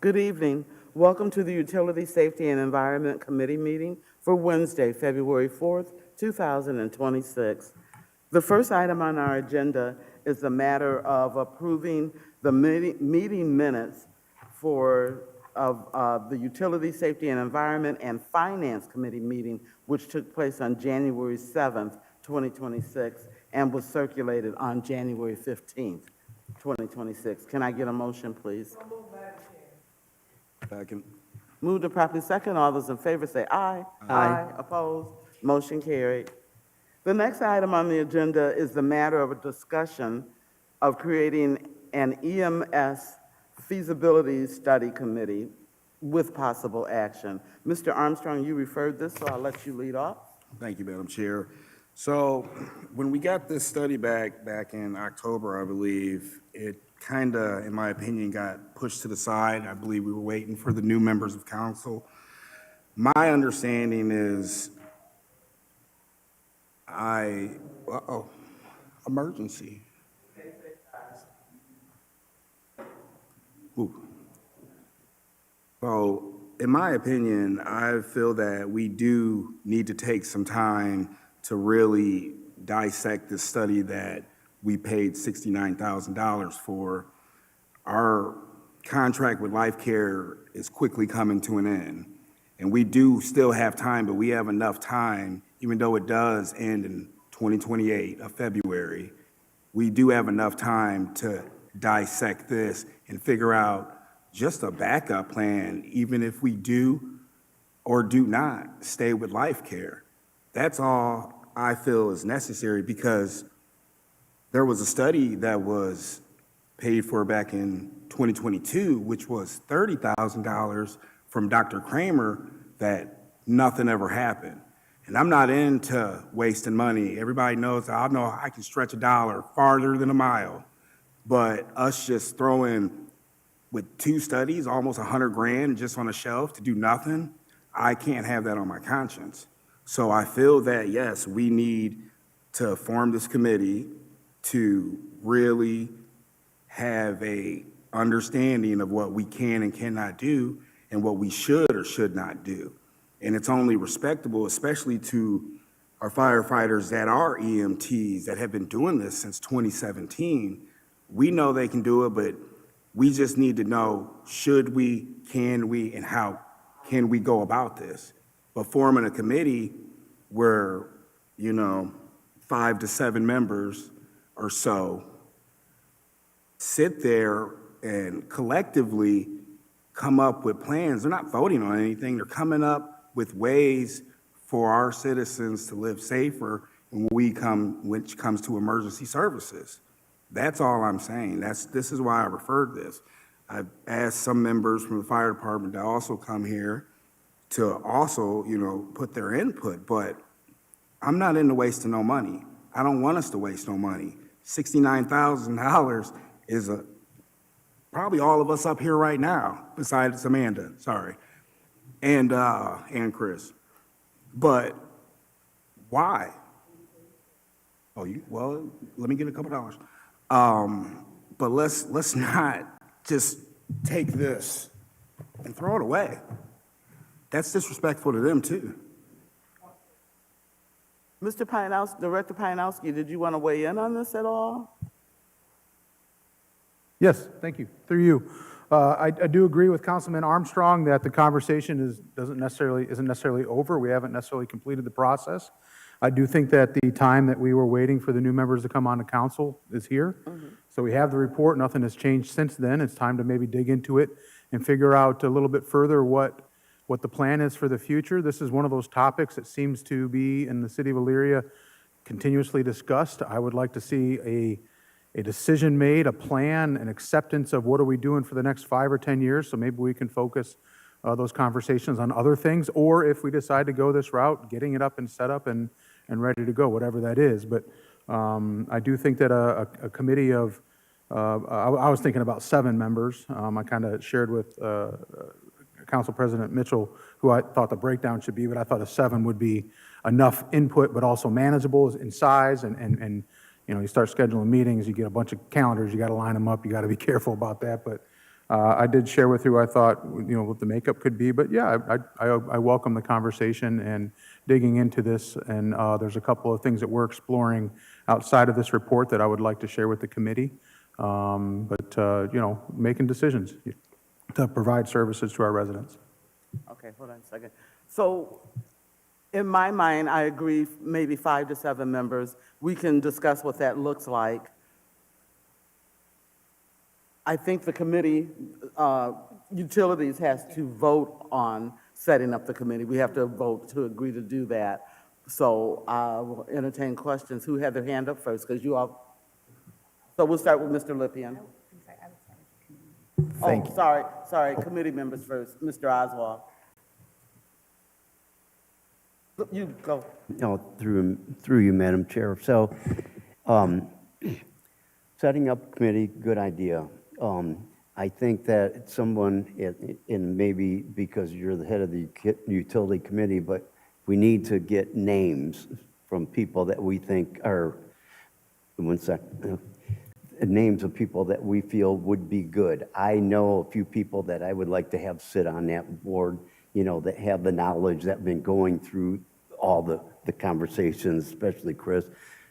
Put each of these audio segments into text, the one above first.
Good evening. Welcome to the Utility Safety and Environment Committee meeting for Wednesday, February 4th, 2026. The first item on our agenda is the matter of approving the meeting minutes of the Utility Safety and Environment and Finance Committee meeting, which took place on January 7th, 2026, and was circulated on January 15th, 2026. Can I get a motion, please? Second. Moved and properly second. All those in favor say aye. Aye. Opposed? Motion carried. The next item on the agenda is the matter of a discussion of creating an EMS feasibility study committee with possible action. Mr. Armstrong, you referred this, so I'll let you lead off. Thank you, Madam Chair. So when we got this study back in October, I believe, it kind of, in my opinion, got pushed to the side. I believe we were waiting for the new members of council. My understanding is emergency. Ooh. So, in my opinion, I feel that we do need to take some time to really dissect this study that we paid $69,000 for. Our contract with Life Care is quickly coming to an end. And we do still have time, but we have enough time, even though it does end in 2028 of February, we do have enough time to dissect this and figure out just a backup plan, even if we do or do not stay with Life Care. That's all I feel is necessary, because there was a study that was paid for back in 2022, which was $30,000 from Dr. Kramer, that nothing ever happened. And I'm not into wasting money. Everybody knows I know I can stretch a dollar farther than a mile, but us just throwing with two studies, almost $100,000 just on a shelf to do nothing, I can't have that on my conscience. So I feel that, yes, we need to form this committee to really have a understanding of what we can and cannot do and what we should or should not do. And it's only respectable, especially to our firefighters that are EMTs that have been doing this since 2017. We know they can do it, but we just need to know, should we, can we, and how can we go about this? But forming a committee where, 5 to 7 members or so sit there and collectively come up with plans. They're not voting on anything. They're coming up with ways for our citizens to live safer which comes to emergency services. That's all I'm saying. This is why I referred this. I've asked some members from the fire department to also come here to also, put their input, but I'm not into wasting no money. I don't want us to waste no money. $69,000 is probably all of us up here right now, besides Amanda, sorry, and Chris. But why? Well, let me get a couple dollars. But let's not just take this and throw it away. That's disrespectful to them too. Mr. Pianowski, Director Pianowski, did you want to weigh in on this at all? Yes, thank you. Through you. I do agree with Councilman Armstrong that the conversation isn't necessarily over. We haven't necessarily completed the process. I do think that the time that we were waiting for the new members to come on to council is here. Mm-hmm. So we have the report. Nothing has changed since then. It's time to maybe dig into it and figure out a little bit further what the plan is for the future. This is one of those topics that seems to be in the city of Elyria continuously discussed. I would like to see a decision made, a plan, an acceptance of what are we doing for the next 5 or 10 years, so maybe we can focus those conversations on other things, or if we decide to go this route, getting it up and set up and ready to go, whatever that is. But I do think that a committee of, I was thinking about 7 members. I kind of shared with Council President Mitchell who I thought the breakdown should be, but I thought a 7 would be enough input, but also manageable in size. And you start scheduling meetings, you get a bunch of calendars, you got to line them up, you got to be careful about that. But I did share with you, I thought, what the makeup could be, but yeah, I welcome the conversation and digging into this, and there's a couple of things that we're exploring outside of this report that I would like to share with the committee, making decisions to provide services to our residents. Okay, hold on a second. So in my mind, I agree, maybe 5 to 7 members. We can discuss what that looks like. I think the committee, utilities has to vote on setting up the committee. We have to vote to agree to do that. So I will entertain questions. Who had their hand up first? Because you all, so we'll start with Mr. Lippian. Thank Oh, sorry, committee members first. Mr. Oswald. You go. No, through you, Madam Chair. So, setting up a committee, good idea. I think that someone, and maybe because you're the head of the utility committee, but we need to get names from people that we think are, names of people that we feel would be good. I know a few people that I would like to have sit on that board, that have the knowledge, that have been going through all the conversations, especially Chris,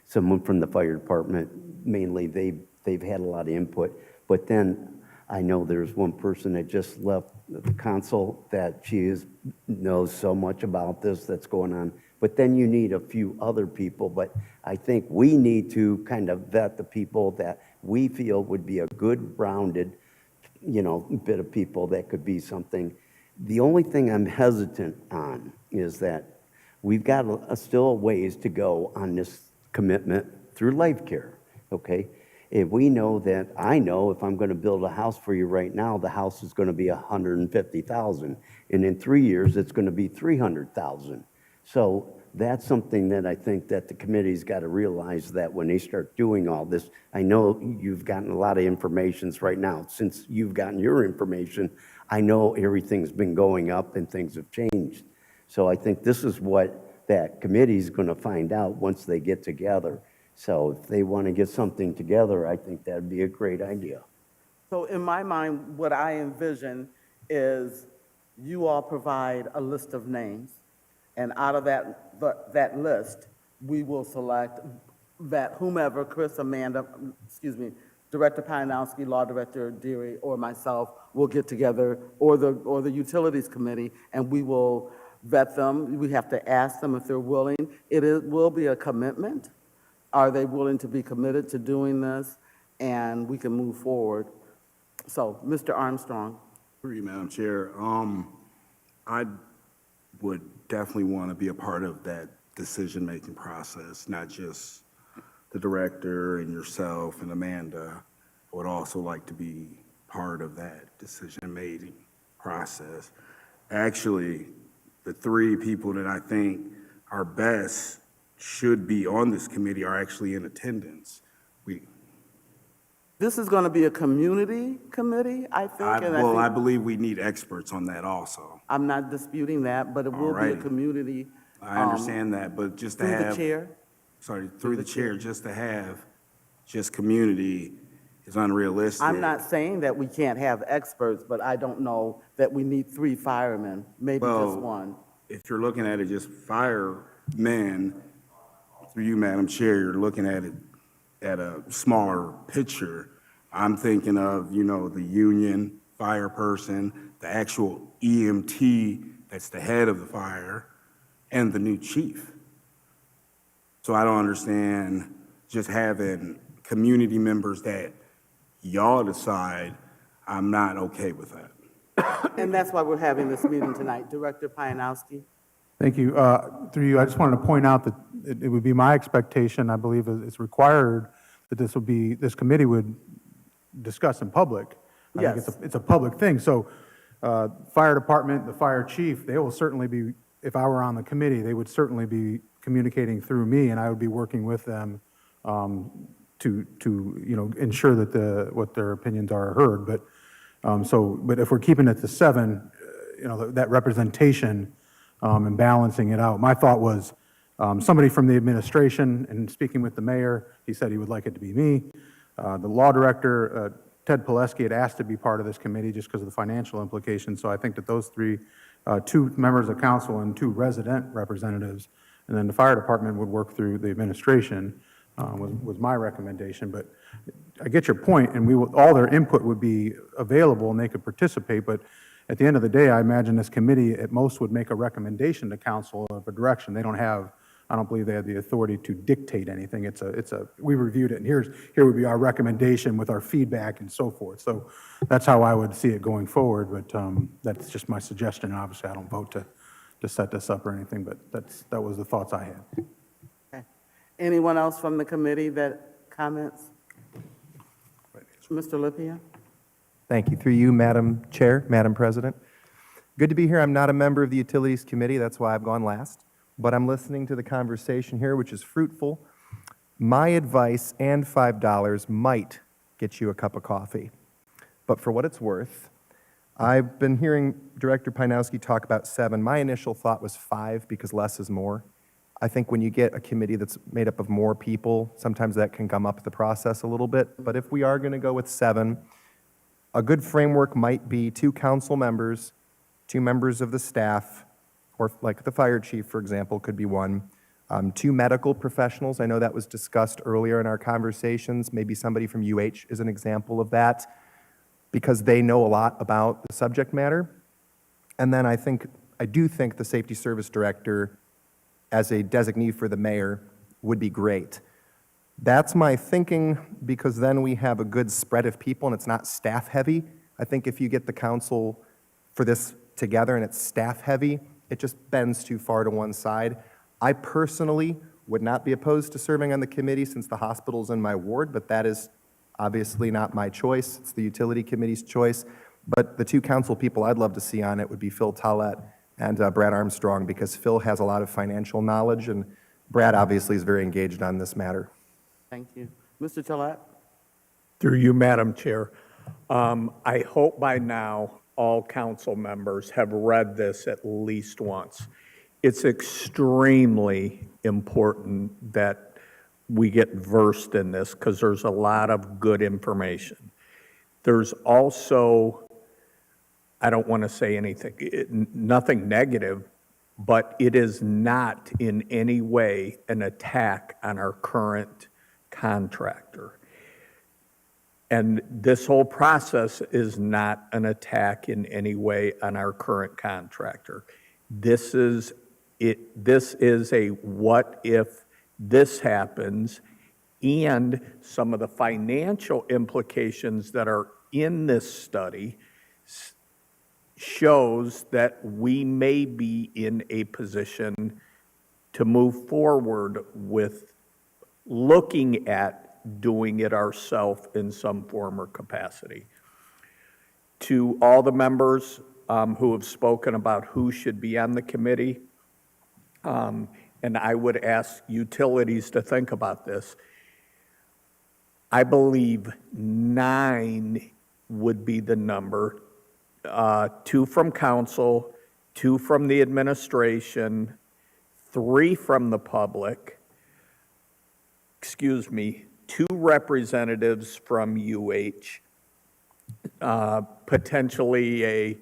someone from the fire department, mainly they've had a lot of input. But then I know there's one person that just left the council that knows so much about this that's going on. But then you need a few other people. But I think we need to kind of vet the people that we feel would be a good, rounded, bit of people that could be something. The only thing I'm hesitant on is that we've got still a ways to go on this commitment through Life Care, okay? If we know that, I know if I'm going to build a house for you right now, the house is going to be $150,000, and in 3 years it's going to be $300,000. So that's something that I think that the committee's got to realize, that when they start doing all this, I know you've gotten a lot of information right now. Since you've gotten your information, I know everything's been going up and things have changed. So I think this is what that committee's going to find out once they get together. So if they want to get something together, I think that'd be a great idea. So in my mind, what I envision is you all provide a list of names, and out of that list, we will select that whomever, Chris, Amanda, Director Pianowski, Law Director Deary, or myself will get together, or the Utilities Committee, and we will vet them. We have to ask them if they're willing. Will be a commitment. Are they willing to be committed to doing this? And we can move forward. So, Mr. Armstrong. Through you, Madam Chair. I would definitely want to be a part of that decision-making process, not just the director and yourself and Amanda. I would also like to be part of that decision-making process. Actually, the 3 people that I think are best should be on this committee are actually in attendance. This is going to be a community committee, I think. I believe we need experts on that also. I'm not disputing that, but it will be a Alrighty. community. I understand that, but just to Through have. the chair. Sorry, through the chair, just to have just community is unrealistic. I'm not saying that we can't have experts, but I don't know that we need 3 firemen, maybe just Well, 1. If you're looking at it just firemen, through you, Madam Chair, you're looking at it at a smaller picture. I'm thinking of, the union fire person, the actual EMT that's the head of the fire, and the new chief. So I don't understand just having community members that y'all decide. I'm not okay with that. And that's why we're having this meeting tonight. Director Pianowski. Thank you. Through you, I just wanted to point out that it would be my expectation, I believe it's required, that this committee would discuss in public. I think Yes. it's a public thing. So fire department, the fire chief, they will certainly be, if I were on the committee, they would certainly be communicating through me, and I would be working with them to ensure that what their opinions are heard. But but if we're keeping it to 7, that representation and balancing it out. My thought was somebody from the administration, and speaking with the mayor, he said he would like it to be me. The law director, Ted Pileski had asked to be part of this committee just because of the financial implications. So I think that those three, two members of council and two resident representatives, and then the fire department would work through the administration, was my recommendation. But I get your point, and all their input would be available and they could participate. But at the end of the day, I imagine this committee at most would make a recommendation to council of a direction. They don't have, I don't believe they have the authority to dictate anything. We reviewed it, and here would be our recommendation with our feedback and so forth. So that's how I would see it going forward, but that's just my suggestion. Obviously, I don't vote to set this up or anything, but that was the thoughts I had. Okay. Anyone else from the committee that comments? Mr. Lipia? Thank you. Through you, Madam Chair, Madam President. Good to be here. I'm not a member of the Utilities Committee. That's why I've gone last. But I'm listening to the conversation here, which is fruitful. My advice and $5 might get you a cup of coffee. But for what it's worth, I've been hearing Director Pinowski talk about 7. My initial thought was 5 because less is more. I think when you get a committee that's made up of more people, sometimes that can gum up the process a little bit. But if we are going to go with 7, a good framework might be 2 council members, 2 members of the staff, or like the fire chief, for example, could be 1. 2 medical professionals. I know that was discussed earlier in our conversations. Maybe somebody from UH is an example of that because they know a lot about the subject matter. And then I do think the safety service director as a designee for the mayor would be great. That's my thinking because then we have a good spread of people and it's not staff heavy. I think if you get the council for this together and it's staff heavy, it just bends too far to one side. I personally would not be opposed to serving on the committee since the hospital's in my ward, but that is obviously not my choice. It's the utility committee's choice. But the 2 council people I'd love to see on it would be Phil Tollett and Brad Armstrong because Phil has a lot of financial knowledge and Brad obviously is very engaged on this matter. Thank you. Mr. Tollett? Through you, Madam Chair. I hope by now all council members have read this at least once. It's extremely important that we get versed in this because there's a lot of good information. There's also, I don't want to say anything, nothing negative, but it is not in any way an attack on our current contractor. And this whole process is not an attack in any way on our current contractor. This is a what if this happens, and some of the financial implications that are in this study shows that we may be in a position to move forward with looking at doing it ourselves in some form or capacity. To all the members who have spoken about who should be on the committee, and I would ask utilities to think about this. I believe 9 would be the number. 2 from council, 2 from the administration, 3 from the public, 2 representatives from UH, potentially a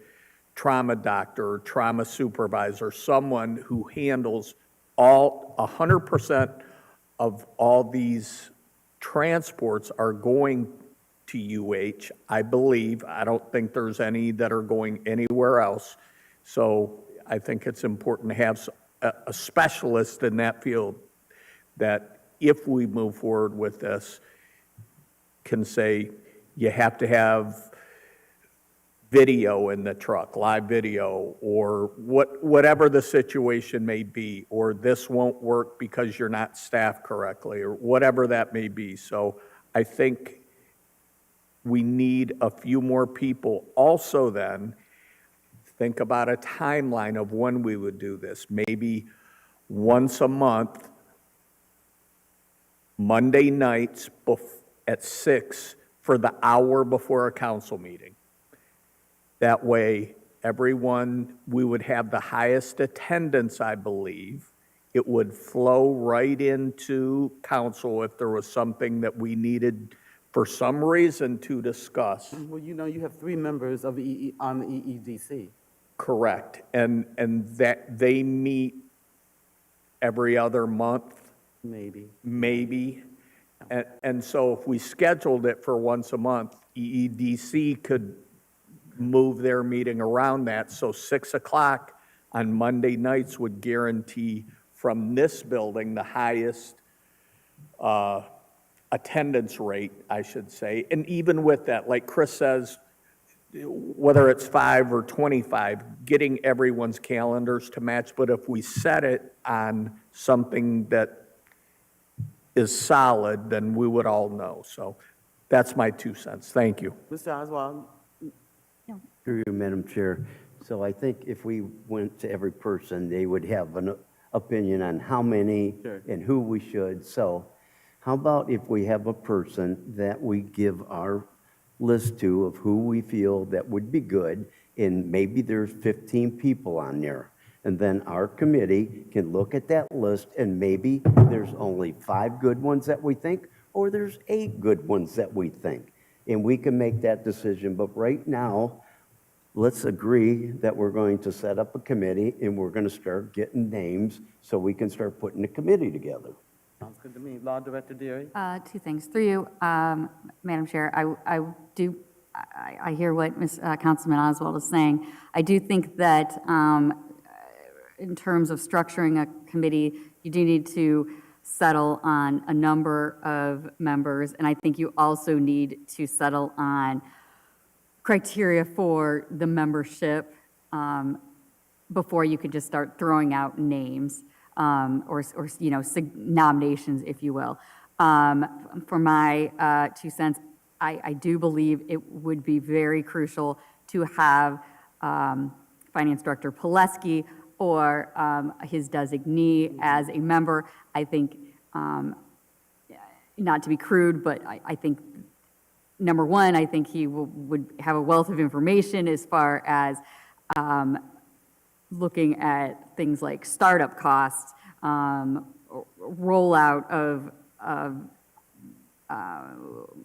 trauma doctor, trauma supervisor, someone who handles 100% of all these transports are going to UH, I believe. I don't think there's any that are going anywhere else. So I think it's important to have a specialist in that field that if we move forward with this, can say you have to have video in the truck, live video, or whatever the situation may be, or this won't work because you're not staffed correctly, or whatever that may be. So I think we need a few more people. Also then, think about a timeline of when we would do this. Maybe once a month, Monday nights at 6 for the hour before a council meeting. That way, we would have the highest attendance, I believe. It would flow right into council if there was something that we needed for some reason to discuss. Well, you know, you have 3 members of on the EEDC. Correct. And that they meet every other month, Maybe. maybe. And so if we scheduled it for once a month, EEDC could move their meeting around that. So 6 o'clock on Monday nights would guarantee from this building the highest attendance rate, I should say. And even with that, like Chris says, whether it's 5 or 25, getting everyone's calendars to match. But if we set it on something that is solid, then we would all know. So that's my 2 cents. Thank you. Mr. Oswald? Through you, Madam Chair. So I think if we went to every person, they would have an opinion on how many Sure. and who we should. So how about if we have a person that we give our list to of who we feel that would be good, and maybe there's 15 people on there. And then our committee can look at that list, and maybe there's only 5 good ones that we think, or there's 8 good ones that we think. And we can make that decision. But right now, let's agree that we're going to set up a committee, and we're going to start getting names so we can start putting a committee together. Sounds good to me. Law Director Deary? 2 things. Through you, Madam Chair, I hear what Councilman Oswald is saying. I do think that in terms of structuring a committee, you do need to settle on a number of members, and I think you also need to settle on criteria for the membership before you could just start throwing out names. Or you know, nominations, if you will. For my 2 cents, I do believe it would be very crucial to have Finance Director Pileski or his designee as a member. I think, not to be crude, but I think, number one, I think he would have a wealth of information as far as looking at things like startup costs, rollout of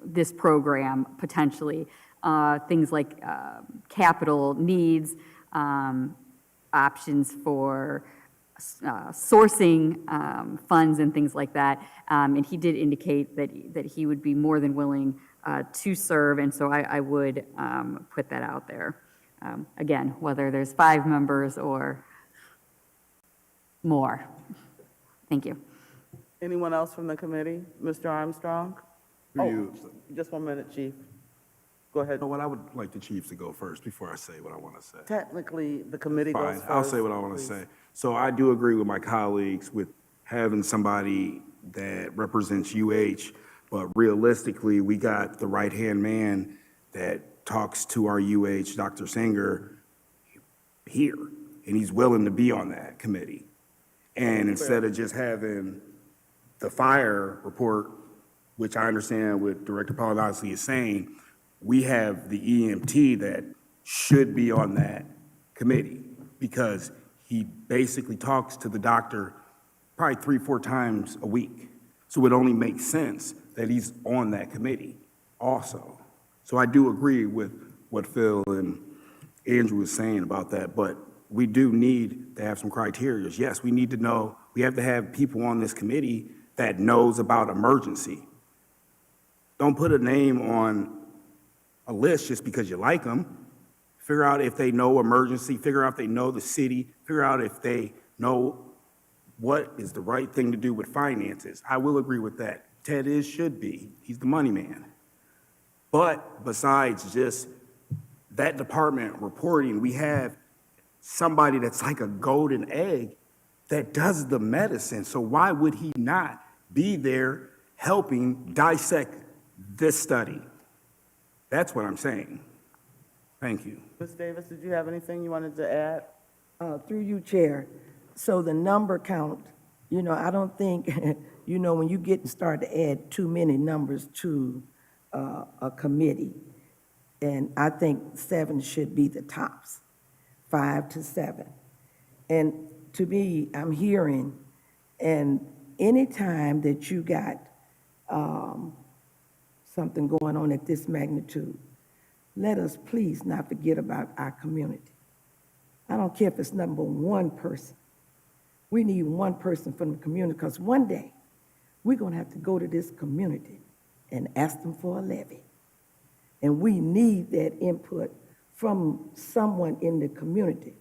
this program potentially, things like capital needs, options for sourcing funds and things like that. And he did indicate that he would be more than willing to serve, and so I would put that out there. Again, whether there's 5 members or more. Thank you. Anyone else from the committee? Mr. Armstrong? Through you. Just 1 minute, Chief. Go ahead. You know what, I would like the chiefs to go first before I say what I want to say. Technically, the committee goes Fine, first. I'll say what I want to please. say. So I do agree with my colleagues with having somebody that represents UH, but realistically, we got the right-hand man that talks to our UH, Dr. Singer, here, and he's willing to be on that committee. And instead of just having the fire report, which I understand what Director Polidori is saying, we have the EMT that should be on that committee because he basically talks to the doctor probably 3-4 times a week. So it only makes sense that he's on that committee also. So I do agree with what Phil and Andrew was saying about that, but we do need to have some criteria. Yes, we need to know, we have to have people on this committee that knows about emergency. Don't put a name on a list just because you like them. Figure out if they know emergency, figure out if they know the city, figure out if they know what is the right thing to do with finances. I will agree with that. Ted should be. He's the money man. But besides just that department reporting, we have somebody that's like a golden egg that does the medicine. So why would he not be there helping dissect this study? That's what I'm saying. Thank you. Ms. Davis, did you have anything you wanted to add? Through you, Chair. So the number count, you know, I don't think, you know, when you get and start to add too many numbers to a committee, and I think 7 should be the tops, 5 to 7. And to me, I'm hearing, and anytime that you got something going on at this magnitude, let us please not forget about our community. I don't care if it's number one person. We need one person from the community, because one day, we're going to have to go to this community and ask them for a levy. And we need that input from someone in the community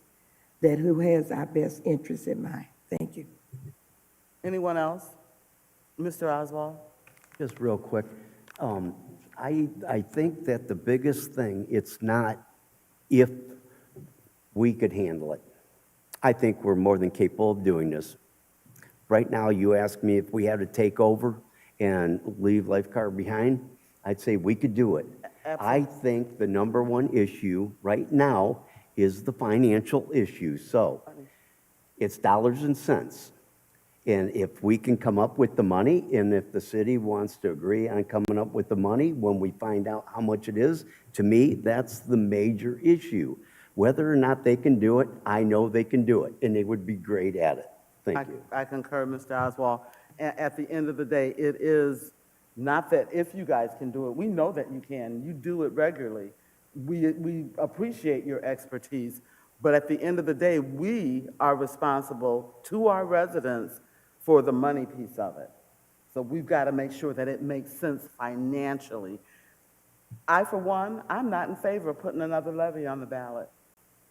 that who has our best interests in mind. Thank you. Anyone else? Mr. Oswald? Just real quick, I think that the biggest thing, it's not if we could handle it. I think we're more than capable of doing this. Right now, you ask me if we had to take over and leave Lifeguard behind, I'd say we could do it. I think the number one issue right now is the financial issue. So it's dollars and cents. And if we can come up with the money, and if the city wants to agree on coming up with the money when we find out how much it is, to me, that's the major issue. Whether or not they can do it, I know they can do it, and they would be great at it. Thank you. I concur, Mr. Oswald. At the end of the day, it is not that if you guys can do it, we know that you can. You do it regularly. We appreciate your expertise, but at the end of the day, we are responsible to our residents for the money piece of it. So we've got to make sure that it makes sense financially. I, for one, I'm not in favor of putting another levy on the ballot.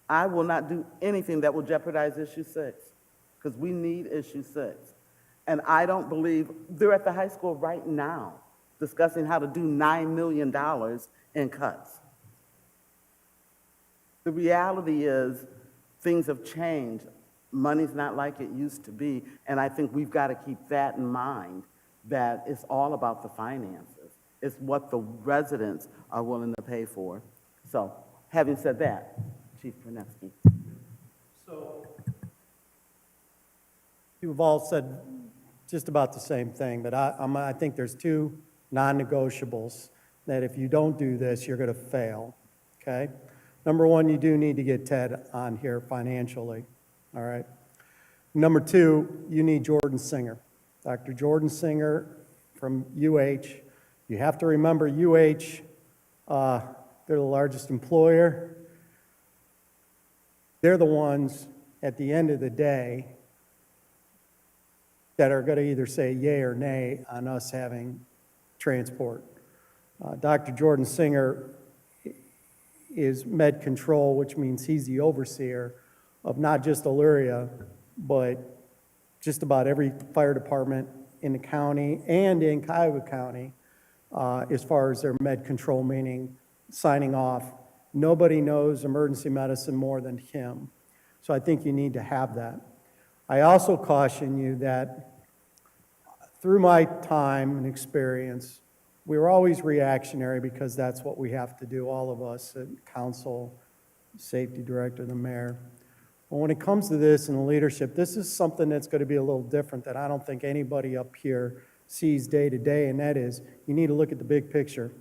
I will not do anything that will jeopardize issue 6, because we need issue 6. And I don't believe, they're at the high school right now discussing how to do $9 million in cuts. The reality is, things have changed. Money's not like it used to be, and I think we've got to keep that in mind, that it's all about the finances. It's what the residents are willing to pay for. So, having said that, Chief Pernetsky. So, you've all said just about the same thing, but I think there's two non-negotiables that if you don't do this, you're going to fail, okay? Number one, you do need to get Ted on here financially, all right? Number two, you need Jordan Singer. Dr. Jordan Singer from UH. You have to remember UH, they're the largest employer. They're the ones, at the end of the day, that are going to either say yay or nay on us having transport. Dr. Jordan Singer is med control, which means he's the overseer of not just Elyria, but just about every fire department in the county and in Cuyahoga County, as far as their med control, meaning signing off. Nobody knows emergency medicine more than him. So I think you need to have that. I also caution you that through my time and experience, we were always reactionary because that's what we have to do, all of us at council, safety director, the mayor. But when it comes to this and the leadership, this is something that's going to be a little different that I don't think anybody up here sees day to day, and that is you need to look at the big picture.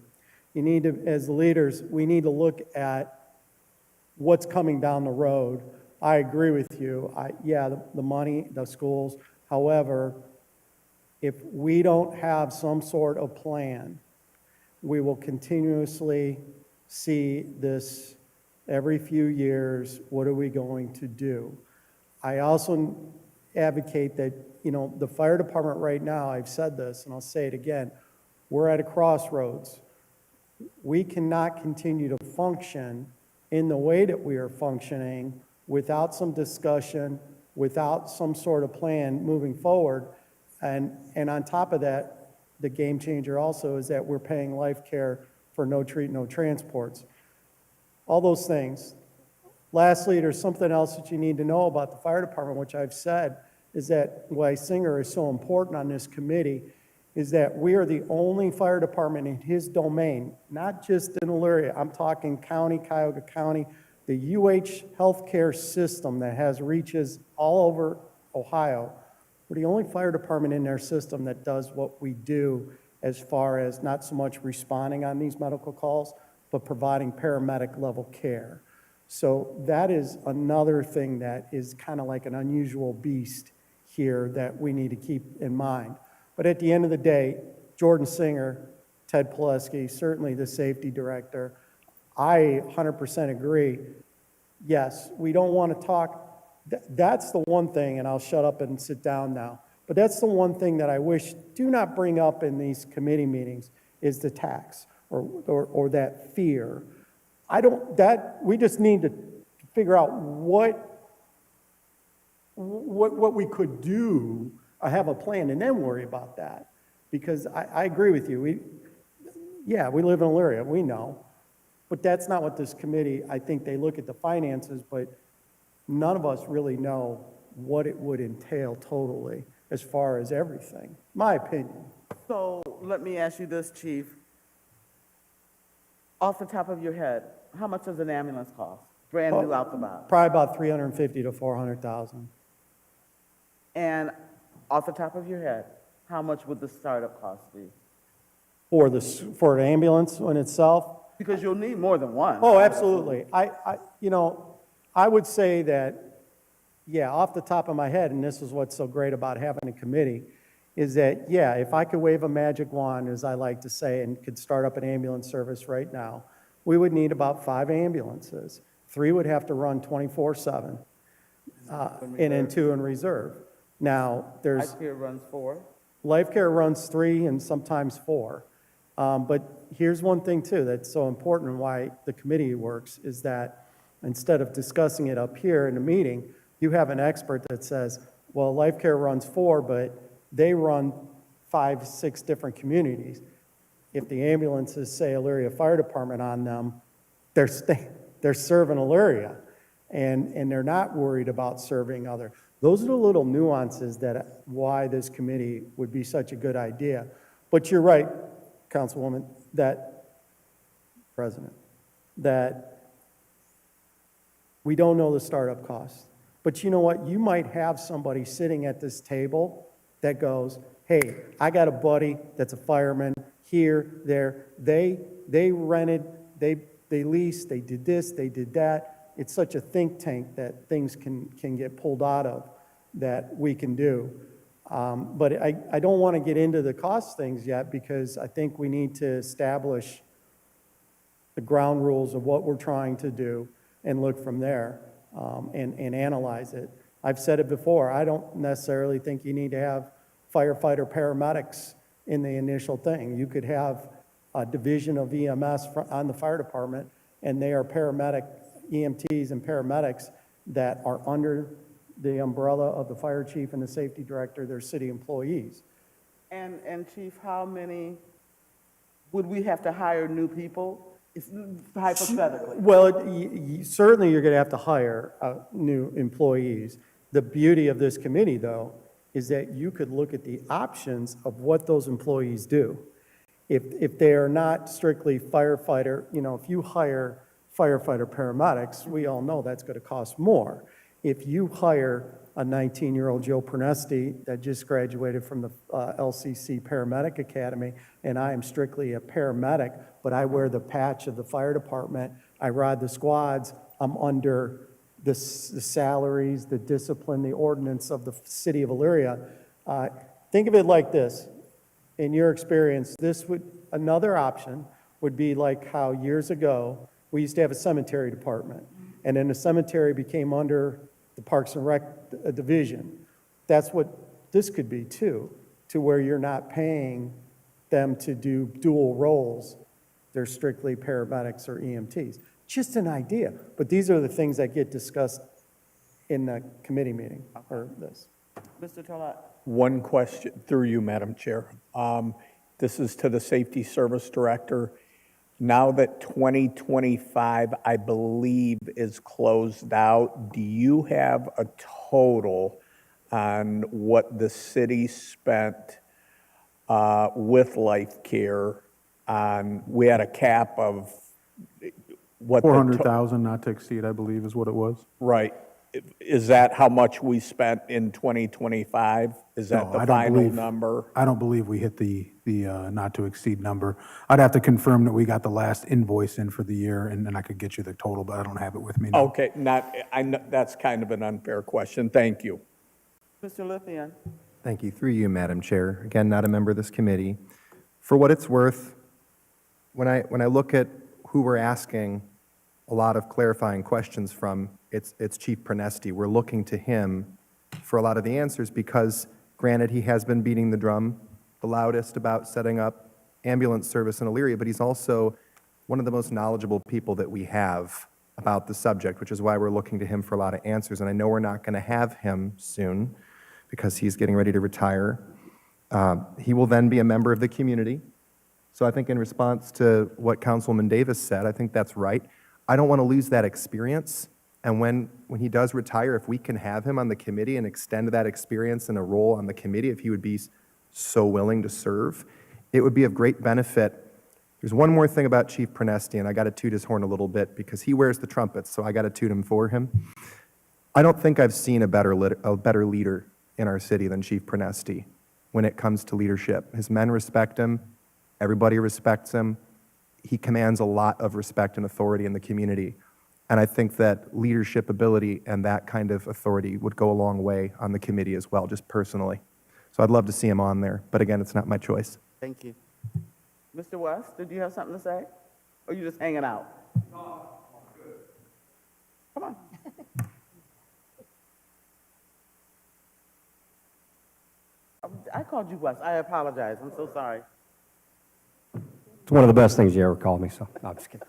You need to, as leaders, we need to look at what's coming down the road. I agree with you. The money, the schools. However, if we don't have some sort of plan, we will continuously see this every few years. What are we going to do? I also advocate that, the fire department right now, I've said this and I'll say it again, we're at a crossroads. We cannot continue to function in the way that we are functioning without some discussion, without some sort of plan moving forward. And on top of that, the game changer also is that we're paying life care for no treat, no transports. All those things. Lastly, there's something else that you need to know about the fire department, which I've said, is that why Singer is so important on this committee, is that we are the only fire department in his domain, not just in Elyria. I'm talking county, Cuyahoga County, the UH healthcare system that has reaches all over Ohio. We're the only fire department in their system that does what we do as far as not so much responding on these medical calls, but providing paramedic level care. So that is another thing that is kind of like an unusual beast here that we need to keep in mind. But at the end of the day, Jordan Singer Ted Pileski, certainly the safety director. I 100% agree. Yes, we don't want to talk, that's the one thing, and I'll shut up and sit down now, but that's the one thing that I wish, do not bring up in these committee meetings, is the tax, or that fear. We just need to figure out what we could do, have a plan, and then worry about that. Because I agree with you. We live in Elyria, we know. But that's not what this committee, I think they look at the finances, but none of us really know what it would entail totally as far as everything, my opinion. So let me ask you this, Chief. Off the top of your head, how much does an ambulance cost? Brand new out the box. Probably about 350 to 400,000. And off the top of your head, how much would the startup cost be? For an ambulance in itself. Because you'll need more than one. Oh, absolutely. I would say that, off the top of my head, and this is what's so great about having a committee, is that, if I could wave a magic wand, as I like to say, and could start up an ambulance service right now, we would need about 5 ambulances. 3 would have to run 24/7, and then 2 in reserve. Now, there's... Life Care runs 4. Life Care runs 3 and sometimes 4. But here's one thing, too, that's so important and why the committee works, is that instead of discussing it up here in a meeting, you have an expert that says, well, Life Care runs 4, but they run 5, 6 different communities. If the ambulances say Elyria Fire Department on them, they're serving Elyria, and they're not worried about serving other. Those are the little nuances that why this committee would be such a good idea. But you're right, Councilwoman, President, that we don't know the startup costs. But you know what? You might have somebody sitting at this table that goes, hey, I got a buddy that's a fireman here, there. They rented, they leased, they did this, they did that. It's such a think tank that things can get pulled out of that we can do. But I don't want to get into the cost things yet because I think we need to establish the ground rules of what we're trying to do and look from there and analyze it. I've said it before, I don't necessarily think you need to have firefighter paramedics in the initial thing. You could have a division of EMS on the fire department, and they are paramedic, EMTs and paramedics that are under the umbrella of the fire chief and the safety director. They're city employees. And Chief, how many, would we have to hire new people? It's hypothetically. Well, certainly you're going to have to hire new employees. The beauty of this committee, though, is that you could look at the options of what those employees do. If they are not strictly firefighter, if you hire firefighter paramedics, we all know that's going to cost more. If you hire a 19-year-old Joe Pernesti that just graduated from the LCC Paramedic Academy, and I am strictly a paramedic, but I wear the patch of the fire department, I ride the squads, I'm under the salaries, the discipline, the ordinance of the city of Elyria. Think of it like this. In your experience, another option would be like how years ago, we used to have a cemetery department, and then the cemetery became under the Parks and Rec division. That's what this could be too, to where you're not paying them to do dual roles. They're strictly paramedics or EMTs. Just an idea, but these are the things that get discussed in the committee meeting, or this. Mr. Tolet. One question through you, Madam Chair. This is to the Safety Service Director. Now that 2025, I believe, is closed out, do you have a total on what the city spent with Life Care on? We had a cap of what? 400,000 not to exceed, I believe, is what it was. Right. Is that how much we spent in 2025? Is that No, the I don't final believe- number? I don't believe we hit the not to exceed number. I'd have to confirm that we got the last invoice in for the year, and then I could get you the total, but I don't have it with me now. Okay, I know, that's kind of an unfair question. Thank you. Mr. Lithian. Thank you. Through you, Madam Chair. Again, not a member of this committee. For what it's worth, when I look at who we're asking a lot of clarifying questions from, it's Chief Pronesti. We're looking to him for a lot of the answers because, granted, he has been beating the drum the loudest about setting up ambulance service in Elyria, but he's also one of the most knowledgeable people that we have about the subject, which is why we're looking to him for a lot of answers. And I know we're not going to have him soon because he's getting ready to retire. He will then be a member of the community. So I think in response to what Councilman Davis said, I think that's right. I don't want to lose that experience. And when he does retire, if we can have him on the committee and extend that experience and a role on the committee, if he would be so willing to serve, it would be of great benefit. There's one more thing about Chief Pronesti, and I got to toot his horn a little bit because he wears the trumpets, so I got to toot him for him. I don't think I've seen a better leader in our city than Chief Pronesti when it comes to leadership. His men respect him. Everybody respects him. He commands a lot of respect and authority in the community. And I think that leadership ability and that kind of authority would go a long way on the committee as well, just personally. So I'd love to see him on there. But again, it's not my choice. Thank you. Mr. West, did you have something to say? Or are you just hanging out? No, I'm good. Come on. I called you West. I apologize. I'm so sorry. It's one of the best things you ever called me, so, no, I'm just kidding.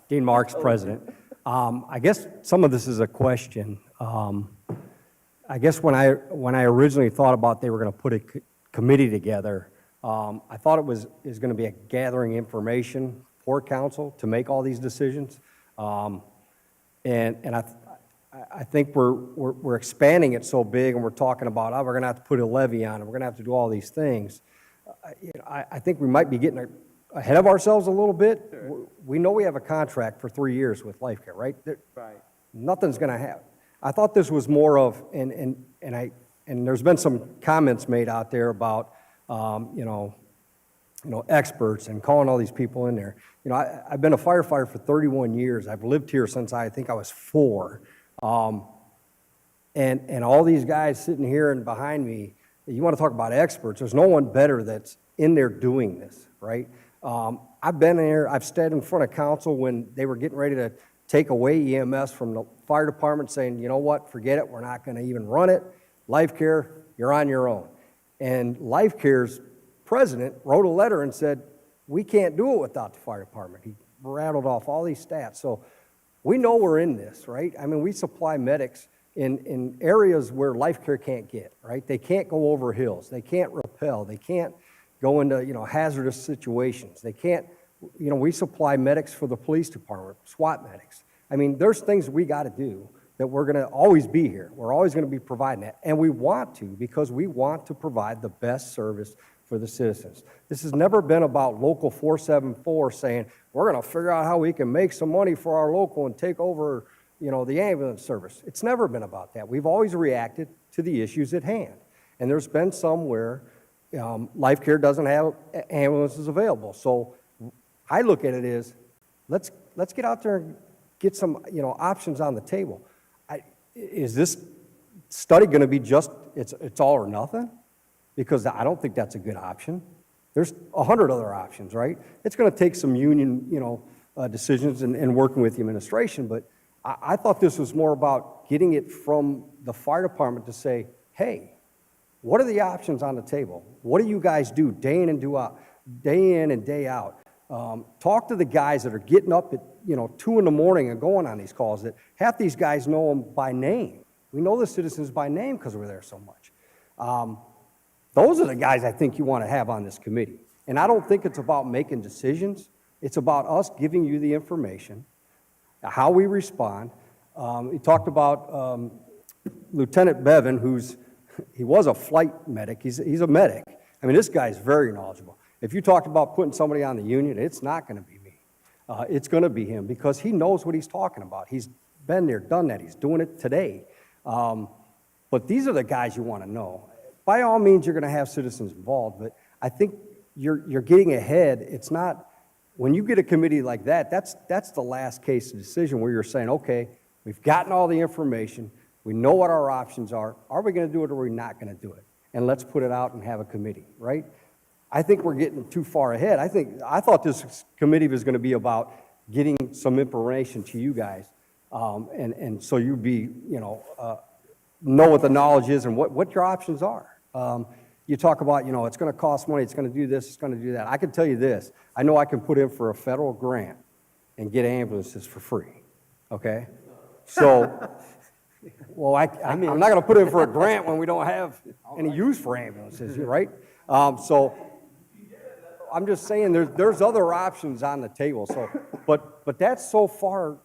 Dean Marks, President. I guess some of this is a question. I guess when I originally thought about they were going to put a committee together, I thought it was going to be a gathering information for council to make all these decisions. And I think we're expanding it so big, and we're talking about, we're going to have to put a levy on it, we're going to have to do all these things. I think we might be getting ahead of ourselves a little bit. Sure. We know we have a contract for 3 years with Life Care, right? Right. Nothing's going to happen. I thought this was more of, and there's been some comments made out there about, experts and calling all these people in there. I've been a firefighter for 31 years. I've lived here since I think I was 4. And all these guys sitting here and behind me, you want to talk about experts, there's no one better that's in there doing this, right? I've been there, I've stood in front of council when they were getting ready to take away EMS from the fire department saying, you know what, forget it, we're not going to even run it. Life Care, you're on your own. And Life Care's president wrote a letter and said, we can't do it without the fire department. He rattled off all these stats. So we know we're in this, right? I mean, we supply medics in areas where Life Care can't get, right? They can't go over hills. They can't rappel. They can't go into, hazardous situations. They can't, we supply medics for the police department, SWAT medics. I mean, there's things we got to do that we're going to always be here. We're always going to be providing that. And we want to because we want to provide the best service for the citizens. This has never been about Local 474 saying, we're going to figure out how we can make some money for our local and take over, the ambulance service. It's never been about that. We've always reacted to the issues at hand. And there's been some where Life Care doesn't have ambulances available. So I look at it as, let's get out there and get some, options on the table. Is this study going to be just, it's all or nothing? Because I don't think that's a good option. There's 100 other options, right? It's going to take some union, decisions and working with the administration, but I thought this was more about getting it from the fire department to say, hey, what are the options on the table? What do you guys do day in and day out? Talk to the guys that are getting up at 2 in the morning and going on these calls. That half these guys know them by name. We know the citizens by name because we're there so much. Those are the guys I think you want to have on this committee. And I don't think it's about making decisions. It's about us giving you the information, how we respond. He talked about Lieutenant Bevan, he was a flight medic. He's a medic. I mean, this guy's very knowledgeable. If you talked about putting somebody on the union, it's not going to be me. It's going to be him because he knows what he's talking about. He's been there, done that. He's doing it today. But these are the guys you want to know. By all means, you're going to have citizens involved, but I think you're getting ahead. It's not, when you get a committee like that, that's the last case of decision where you're saying, okay, we've gotten all the information. We know what our options are. Are we going to do it or are we not going to do it? And let's put it out and have a committee, right? I think we're getting too far ahead. I thought this committee was going to be about getting some information to you guys. And so you'd be, know what the knowledge is and what your options are. You talk about, it's going to cost money, it's going to do this, it's going to do that. I can tell you this, I know I can put in for a federal grant and get ambulances for free, okay? So, well, I'm not going to put in for a grant when we don't have any use for ambulances, right? So I'm just saying there's other options on the table. So, but that's so far,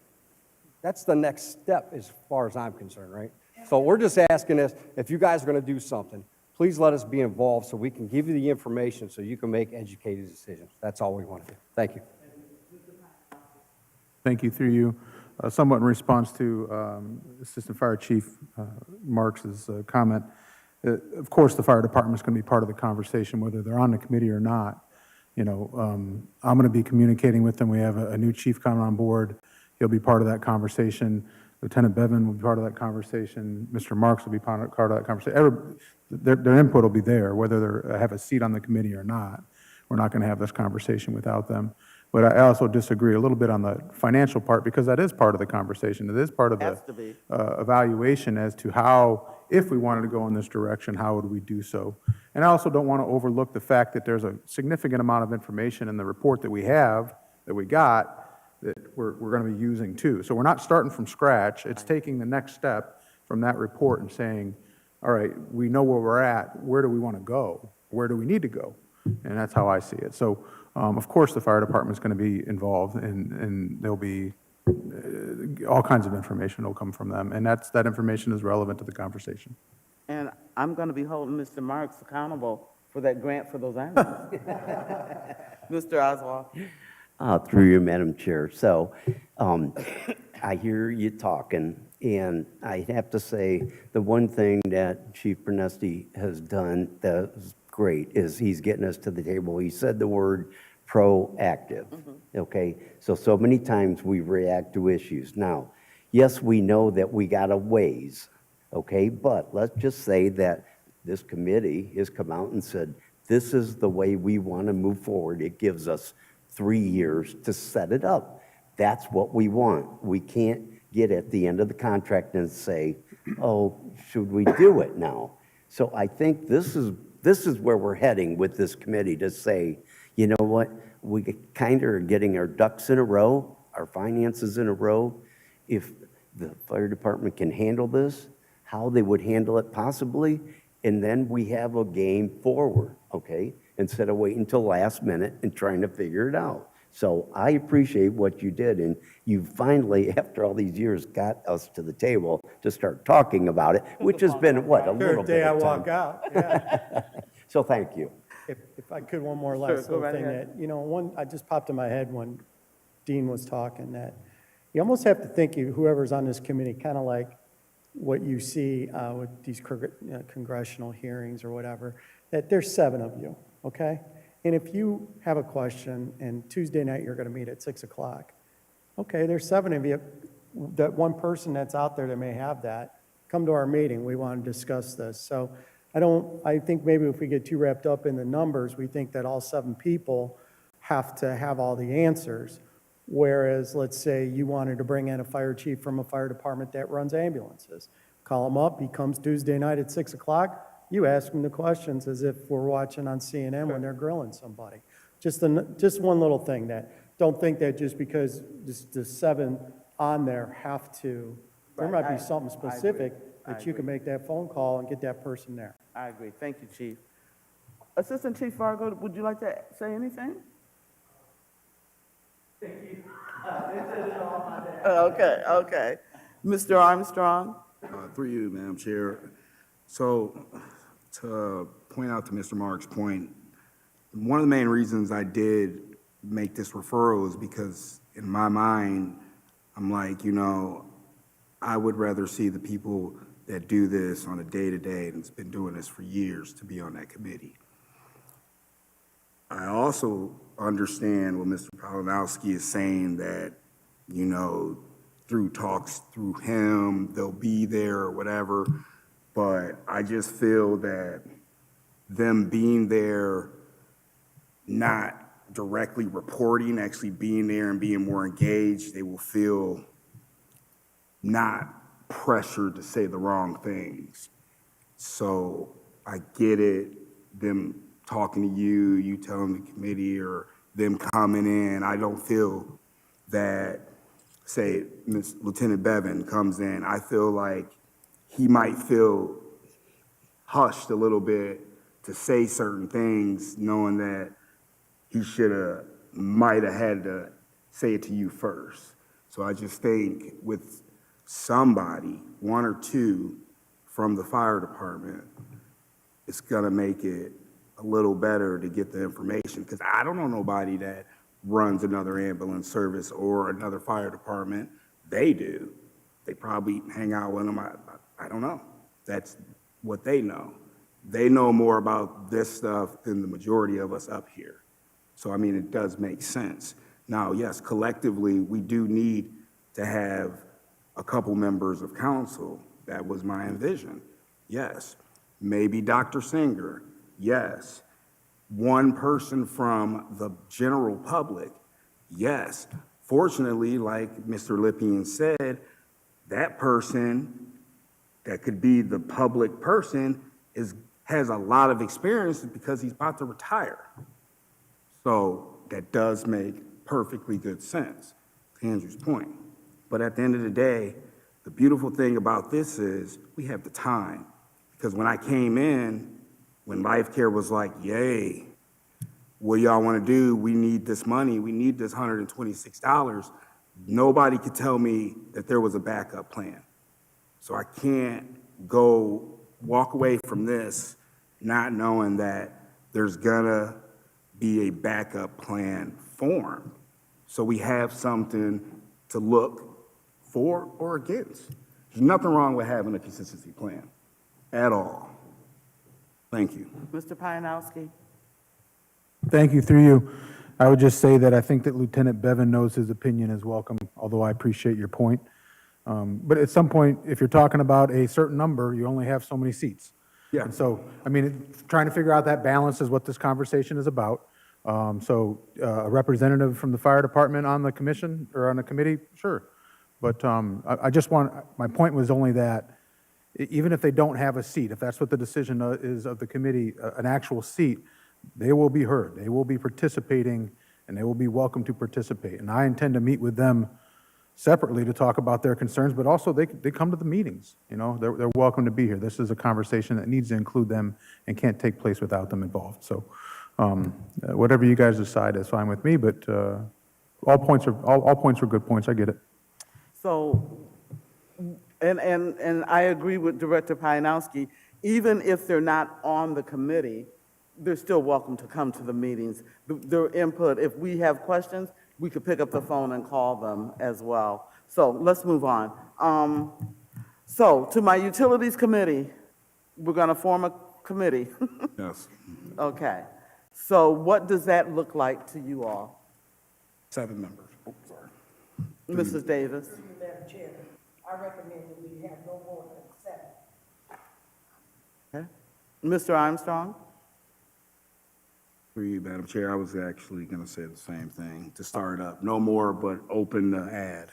that's the next step as far as I'm concerned, right? So we're just asking this, if you guys are going to do something, please let us be involved so we can give you the information so you can make educated decisions. That's all we want to do. Thank you. Thank you, through you. Somewhat in response to Assistant Fire Chief Marks's comment, of course, the fire department's going to be part of the conversation, whether they're on the committee or not. I'm going to be communicating with them. We have a new chief coming on board. He'll be part of that conversation. Lieutenant Bevan will be part of that conversation. Mr. Marks will be part of that conversation. Their input will be there, whether they have a seat on the committee or not. We're not going to have this conversation without them. But I also disagree a little bit on the financial part, because that is part of the conversation. It is part of Has to be. the evaluation as to how, if we wanted to go in this direction, how would we do so? And I also don't want to overlook the fact that there's a significant amount of information in the report that we have, that we got, that we're going to be using too. So we're not starting from scratch. It's taking the next step from that report and saying, all right, we know where we're at. Where do we want to go? Where do we need to go? And that's how I see it. So, of course, the fire department's going to be involved, and there'll be all kinds of information will come from them, and that information is relevant to the conversation. And I'm going to be holding Mr. Marks accountable for that grant for those animals. Mr. Oswald? Through you, Madam Chair. So I hear you talking, and I have to say, the one thing that Chief Pernesti has done that's great is he's getting us to the table. He said the word proactive, okay? So many times we react to issues. Now, yes, we know that we got a ways, okay? But let's just say that this committee has come out and said, this is the way we want to move forward. It gives us 3 years to set it up. That's what we want. We can't get at the end of the contract and say, oh, should we do it now? So I think this is where we're heading with this committee, to say, you know what, we kind of are getting our ducks in a row, our finances in a row. If the fire department can handle this, how they would handle it possibly, and then we have a game forward, okay? Instead of waiting until last minute and trying to figure it out. So I appreciate what you did, and you finally, after all these years, got us to the table to start talking about it, which has been, what, a little bit of time. Day I walk out, yeah. So thank you. If I could, one more Sure, last go little right thing ahead. that, I just popped in my head when Dean was talking, that you almost have to think, whoever's on this committee, kind of like what you see with these congressional hearings or whatever, that there's 7 of you, okay? And if you have a question, and Tuesday night you're going to meet at 6 o'clock, okay, there's 7 of you. That one person that's out there that may have that, come to our meeting. We want to discuss this. So I think maybe if we get too wrapped up in the numbers, we think that all 7 people have to have all the answers. Whereas, let's say you wanted to bring in a fire chief from a fire department that runs ambulances. Call him up, he comes Tuesday night at 6 o'clock, you ask him the questions as if we're watching on CNN when they're grilling somebody. Just one little thing, that, don't think that just because the 7 on there have to, there might be something specific that you can make that phone call and get that person there. I agree. Thank you, Chief. Assistant Chief Fargo, would you like to say anything? Okay. Mr. Armstrong? Through you, Madam Chair. So to point out to Mr. Marks' point, one of the main reasons I did make this referral is because in my mind, I'm like, I would rather see the people that do this on a day-to-day and has been doing this for years to be on that committee. I also understand what Mr. Palinowski is saying, that, through talks through him, they'll be there or whatever. But I just feel that them being there not directly reporting, actually being there and being more engaged, they will feel not pressured to say the wrong things. So I get it, them talking to you, you telling the committee, or them coming in. I don't feel that, say, Lieutenant Bevan comes in, I feel like he might feel hushed a little bit to say certain things, knowing that he might have had to say it to you first. So I just think with somebody, one or two from the fire department, it's gonna make it a little better to get the information, because I don't know nobody that runs another ambulance service or another fire department. They do. They probably hang out with them. I don't know. That's what they know. They know more about this stuff than the majority of us up here. So, I mean, it does make sense. Now, yes, collectively, we do need to have a couple members of council. That was my envision. Yes. Maybe Dr. Singer. Yes. One person from the general public. Yes. Fortunately, like Mr. Lippian said, that person that could be the public person has a lot of experience because he's about to retire. So that does make perfectly good sense, to Andrew's point. But at the end of the day, the beautiful thing about this is we have the time. Because when I came in, when Life Care was like, yay, what do y'all want to do? We need this money. We need this $126. Nobody could tell me that there was a backup plan. So I can't walk away from this not knowing that there's gonna be a backup plan formed. So we have something to look for or against. There's nothing wrong with having a consistency plan at all. Thank you. Mr. Pianowski? Thank you, through you. I would just say that I think that Lieutenant Bevan knows his opinion is welcome, although I appreciate your point. But at some point, if you're talking about a certain number, you only have so many seats. Yeah. And so, I mean, trying to figure out that balance is what this conversation is about. A representative from the fire department on the commission or on the committee, sure. But I just my point was only that even if they don't have a seat, if that's what the decision is of the committee, an actual seat, they will be heard. They will be participating, and they will be welcome to participate. And I intend to meet with them separately to talk about their concerns, but also they come to the meetings. You know, they're welcome to be here. This is a conversation that needs to include them and can't take place without them involved. So whatever you guys decide is fine with me, but all points are good points. I get it. So, and I agree with Director Pianowski, even if they're not on the committee, they're still welcome to come to the meetings. Their input, if we have questions, we could pick up the phone and call them as well. So let's move on. So to my Utilities Committee, we're going to form a committee. Yes. Okay. So what does that look like to you all? 7 members. Oh, sorry. Mrs. Davis? Madam Chair, I recommend that we have no more than 7. Okay. Mr. Armstrong? For you, Madam Chair, I was actually going to say the same thing, to start up. No more, but open the ad.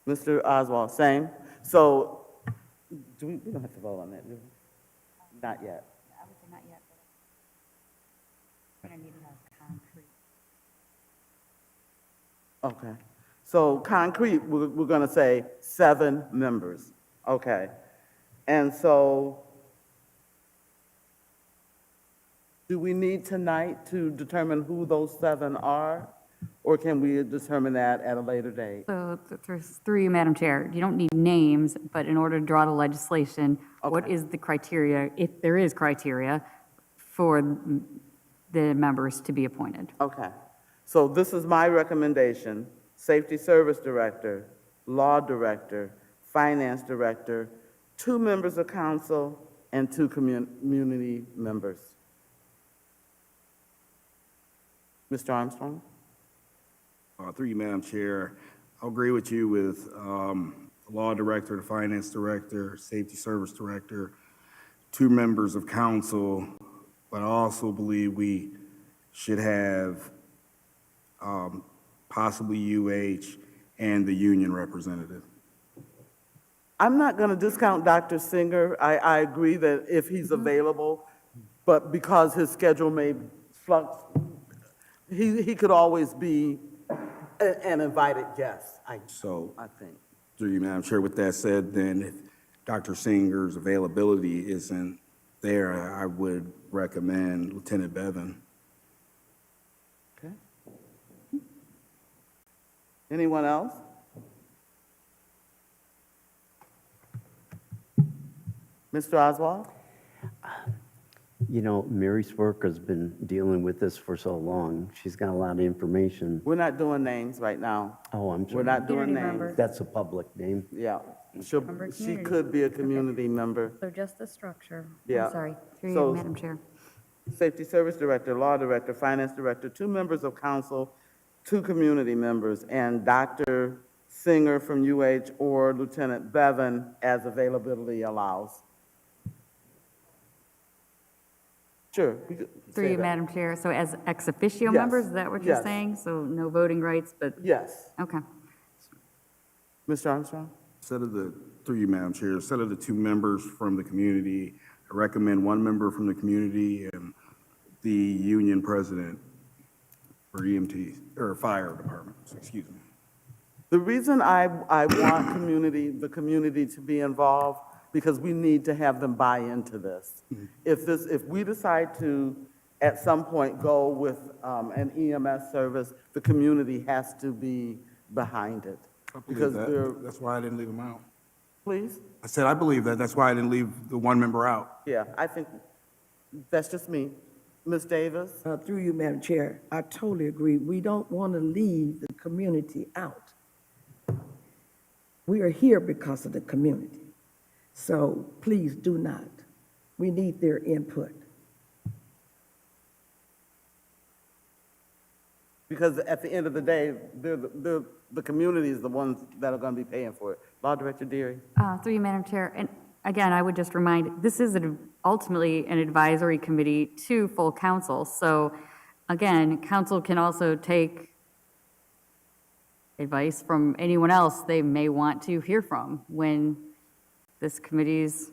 Mr. Oswald, same. So we don't have to vote on that, do we? Not yet. I would say not yet, but we're going to need to have concrete. Okay. So concrete, we're going to say 7 members. Okay. And so do we need tonight to determine who those 7 are? Or can we determine that at a later date? So through you, Madam Chair, you don't need names, but in order to draw the legislation, what Okay. is the criteria, if there is criteria, for the members to be appointed? Okay. So this is my recommendation: Safety Service Director, Law Director, Finance Director, 2 members of council, and 2 community members. Mr. Armstrong? Through you, Madam Chair, I'll agree with you with Law Director, the Finance Director, Safety Service Director, 2 members of council, but I also believe we should have possibly UH and the union representative. I'm not going to discount Dr. Singer. I agree that if he's available, but because his schedule may flux, he could always be an invited guest, So, I think. through you, Madam Chair, with that said, then if Dr. Singer's availability isn't there, I would recommend Lieutenant Bevan. Okay. Anyone else? Mr. Oswald? You know, Mary Swerka's been dealing with this for so long. She's got a lot of information. We're not doing names right now. Oh, I'm We're sorry. not doing Community names. member. That's a public name. Yeah, Member she community. could be a community member. So just the structure. Yeah. I'm sorry, through So- you, Madam Chair. Safety Service Director, Law Director, Finance Director, 2 members of council, 2 community members, and Dr. Singer from UH or Lieutenant Bevan as availability allows. Sure. we could Through say you, that. Madam Chair. So as ex officio Yes. members, is that what you're Yes. saying? So no voting rights, but, Yes. okay. Mr. Armstrong? Instead of the, through you, Madam Chair, instead of the 2 members from the community, I recommend 1 member from the community and the union president for EMT, or fire department, excuse me. The reason I want the community to be involved, because we need to have them buy into this. If we decide to, at some point, go with an EMS service, the community has to be behind it. Because they're, That's why I didn't leave them out. please? I said, I believe that, that's why I didn't leave the 1 member out. Yeah, I think, that's just me. Ms. Davis? Through you, Madam Chair, I totally agree. We don't want to leave the community out. We are here because of the community. So please do not. We need their input. Because at the end of the day, the community is the ones that are going to be paying for it. Law Director Deary? Through you, Madam Chair. And again, I would just remind, this is ultimately an advisory committee to full council. So again, council can also take advice from anyone else they may want to hear from when this committee's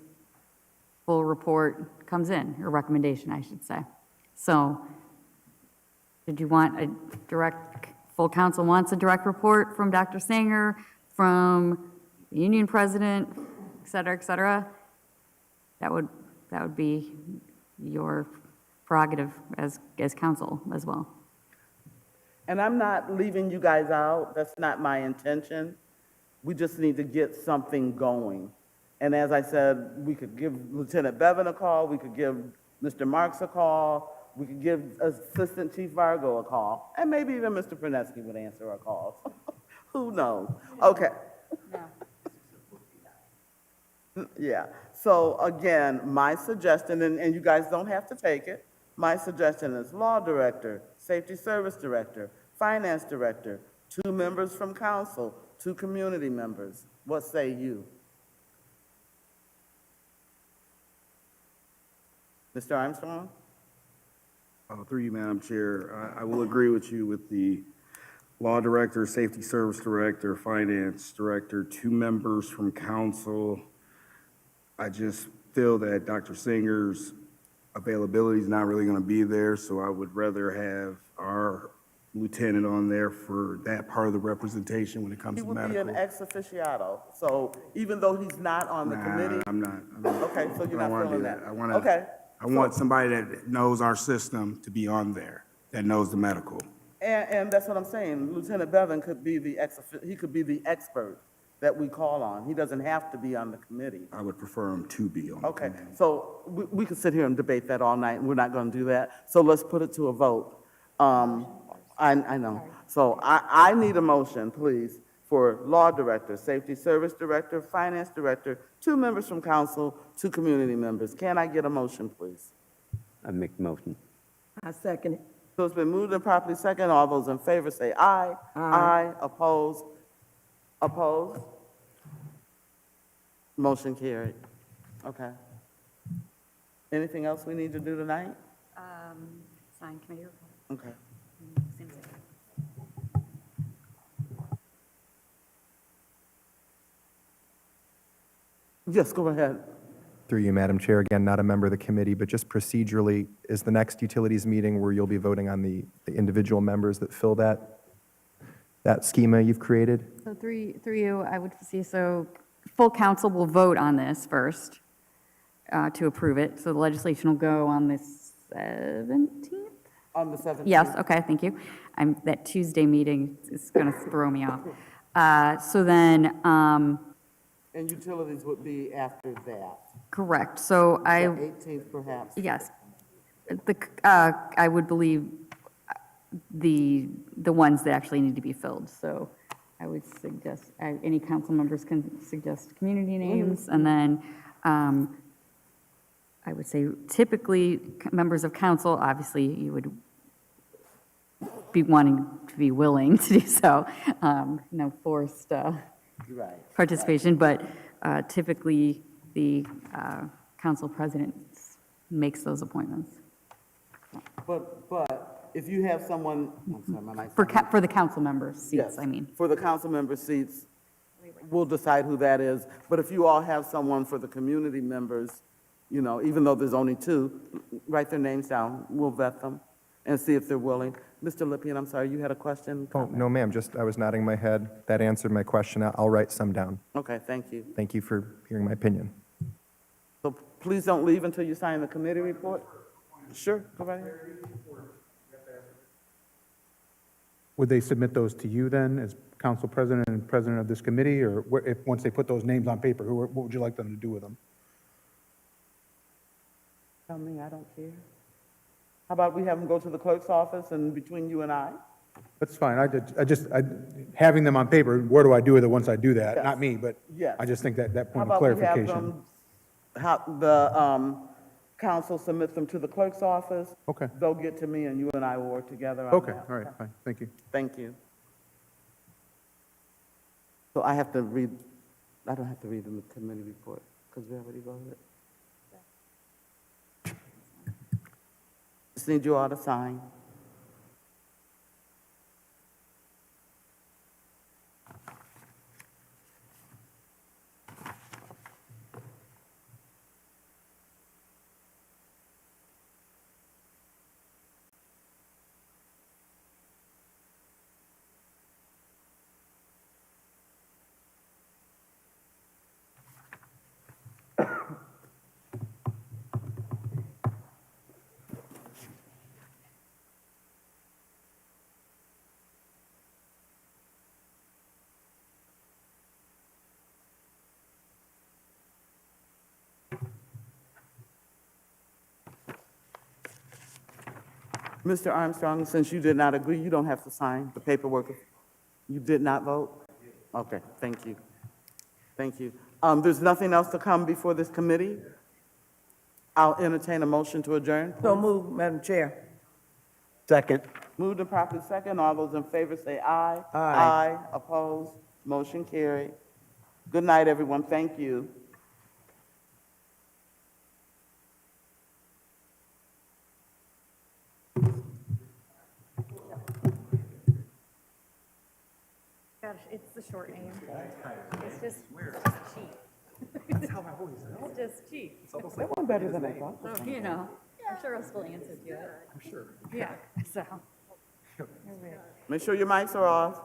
full report comes in, or recommendation, I should say. So did you want a direct, full council wants a direct report from Dr. Sanger, from the union president, et cetera, that would be your prerogative as council as well. And I'm not leaving you guys out, that's not my intention. We just need to get something going. And as I said, we could give Lieutenant Bevan a call, we could give Mr. Marks a call, we could give Assistant Chief Vargo a call, and maybe even Mr. Praneski would answer our calls. Who knows? Okay. Yeah, so again, my suggestion, and you guys don't have to take it, my suggestion is Law Director, Safety Service Director, Finance Director, 2 members from council, 2 community members. What say you? Mr. Armstrong? Through you, Madam Chair, I will agree with you with the Law Director, Safety Service Director, Finance Director, 2 members from council. I just feel that Dr. Singer's availability is not really going to be there, so I would rather have our lieutenant on there for that part of the representation when it comes He to would be medical. an ex officiato, so even though he's not on the committee, I'm not. okay, so you're I not don't wanna feeling do that? I Okay. I want somebody that knows our system to be on there, that knows the medical. And that's what I'm saying, Lieutenant Bevan could be he could be the expert that we call on. He doesn't have to be on the committee. I would prefer him to be on the Okay, committee. so we could sit here and debate that all night, and we're not going to do that. So let's put it to a vote. I know. So I need a motion, please, for Law Director, Safety Service Director, Finance Director, 2 members from council, 2 community members. Can I get a motion, please? I make the motion. I second it. So it's been moved and properly second. All those in favor say aye. Aye. Opposed? Opposed? Motion carried. Okay. Anything else we need to do tonight? Sign committee report. Okay. Yes, go ahead. Through you, Madam Chair, again, not a member of the committee, but just procedurally, is the next utilities meeting where you'll be voting on the individual members that fill that schema you've created? So through you, I would see, so full council will vote on this first to approve it. So the legislation will go on the 17th? On the 17th? Yes, okay, thank you. That Tuesday meeting is going to throw me off. So then, And utilities would be after that. correct, so The I, 18th perhaps. yes. I would believe the ones that actually need to be filled. So I would suggest, any council members can suggest community names, and then I would say typically, members of council, obviously, you would be wanting to be willing to do so, no forced Right. participation, but typically, the council president makes those appointments But if you have someone, I'm sorry, my mic's. for the council members' seats, Yes, I mean. for the council member seats, we'll decide who that is. But if you all have someone for the community members, you know, even though there's only two, write their names down. We'll vet them and see if they're willing. Mr. Lippian, I'm sorry, you had a question? Oh, no, ma'am, just, I was nodding my head. That answered my question. I'll write some down. Okay, thank you. Thank you for hearing my opinion. So please don't leave until you sign the committee report. Sure, go right ahead. Would they submit those to you then, as council president and president of this committee, or once they put those names on paper, what would you like them to do with them? Tell me, I don't care. How about we have them go to the clerk's office and between you and I? That's fine, having them on paper, where do I do with it once I do that? Yes. Not me, but Yes. I just think that How point of about we have clarification. them, the council submits them to the clerk's office? Okay. They'll get to me and you and I will work together on Okay, that. all right, fine, thank you. Thank you. So I have to read, I don't have to read the committee report because we already voted. Just need you all to sign. Mr. Armstrong, since you did not agree, you don't have to sign the paperwork. You did not vote? Okay, thank you. Thank you. There's nothing else to come before this committee? I'll entertain a motion to adjourn. So move, Madam Chair. Second. Moved and properly second. All those in favor say aye. Aye. Aye. Opposed? Motion carried. Good night, everyone. Thank you. Gosh, it's the short name. It's just cheap. That's how I always know. It's just cheap. That one better than I thought. So, you know, I'm sure Russ will answer to it. I'm sure. Yeah, so. Make sure your mics are off.